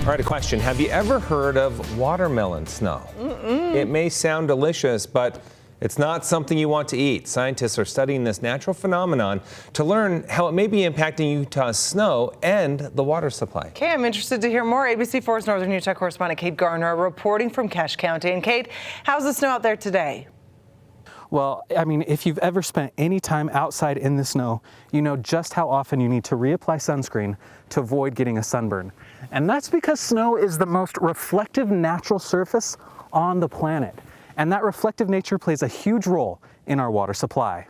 All right, a question. Have you ever heard of watermelon snow? It may sound delicious, but it's not something you want to eat. Scientists are studying this natural phenomenon to learn how it may be impacting Utah's snow and the water supply. Okay, I'm interested to hear more. ABC4's Northern Utah correspondent Kate Garner reporting from Cache County. And Kate, how's the snow out there today? Well, I mean, if you've ever spent any time outside in the snow, you know just how often you need to reapply sunscreen to avoid getting a sunburn. And that's because snow is the most reflective natural surface on the planet. And that reflective nature plays a huge role in our water supply.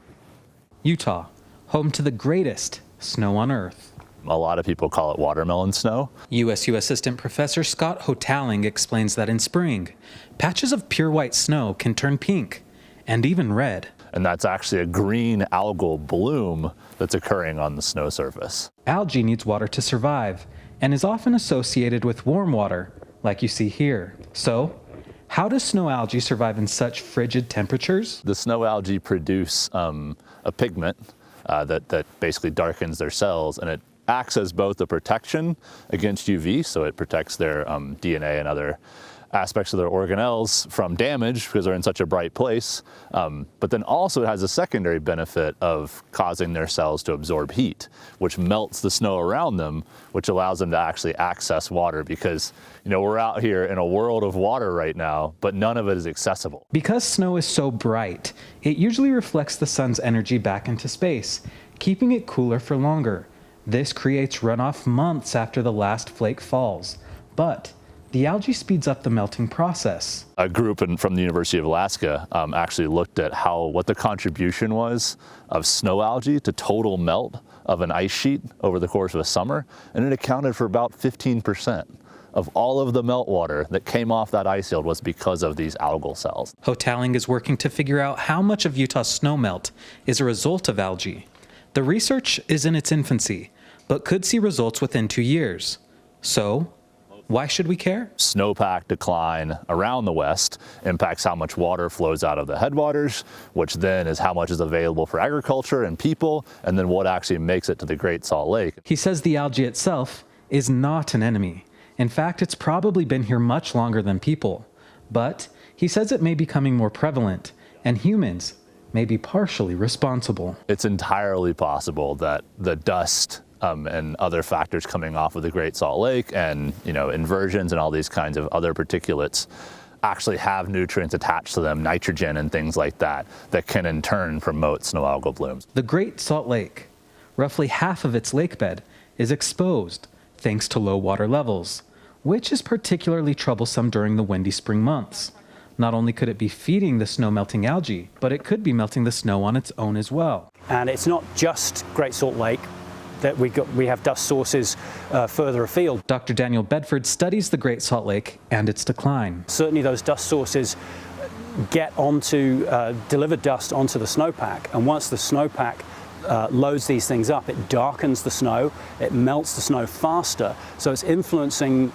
Utah, home to the greatest snow on Earth. A lot of people call it watermelon snow. USU Assistant Professor Scott Hotaling explains that in spring, patches of pure white snow can turn pink and even red. And that's actually a green algal bloom that's occurring on the snow surface. Algae needs water to survive and is often associated with warm water, like you see here. So, how does snow algae survive in such frigid temperatures? The snow algae produce a pigment that basically darkens their cells, and it acts as both a protection against UV, so it protects their DNA and other aspects of their organelles from damage because they're in such a bright place, but then also it has a secondary benefit of causing their cells to absorb heat, which melts the snow around them, which allows them to actually access water because, you know, we're out here in a world of water right now, but none of it is accessible. Because snow is so bright, it usually reflects the sun's energy back into space, keeping it cooler for longer. This creates runoff months after the last flake falls, but the algae speeds up the melting process. A group from the University of Alaska actually looked at what the contribution was of snow algae to total melt of an ice sheet over the course of a summer, and it accounted for about 15% of all of the meltwater that came off that ice field was because of these algal cells. Hotaling is working to figure out how much of Utah's snowmelt is a result of algae. The research is in its infancy, but could see results within 2 years. So, why should we care? Snowpack decline around the west impacts how much water flows out of the headwaters, which then is how much is available for agriculture and people, and then what actually makes it to the Great Salt Lake. He says the algae itself is not an enemy. In fact, it's probably been here much longer than people. But he says it may be becoming more prevalent, and humans may be partially responsible. It's entirely possible that the dust and other factors coming off of the Great Salt Lake and, you know, inversions and all these kinds of other particulates actually have nutrients attached to them, nitrogen and things like that, that can in turn promote snow algal blooms. The Great Salt Lake, roughly half of its lake bed, is exposed thanks to low water levels, which is particularly troublesome during the windy spring months. Not only could it be feeding the snow melting algae, but it could be melting the snow on its own as well. And it's not just Great Salt Lake that we have dust sources further afield. Dr. Daniel Bedford studies the Great Salt Lake and its decline. Certainly those dust sources deliver dust onto the snowpack, and once the snowpack loads these things up, it darkens the snow, it melts the snow faster, so it's influencing,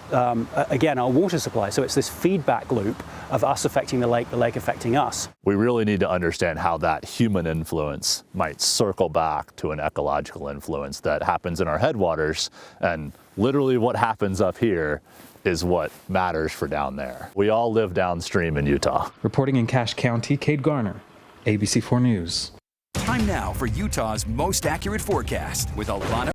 again, our water supply. So it's this feedback loop of us affecting the lake affecting us. We really need to understand how that human influence might circle back to an ecological influence that happens in our headwaters, and literally what happens up here is what matters for down there. We all live downstream in Utah. Reporting in Cache County, Kate Garner, ABC4 News. Time now for Utah's most accurate forecast with Alana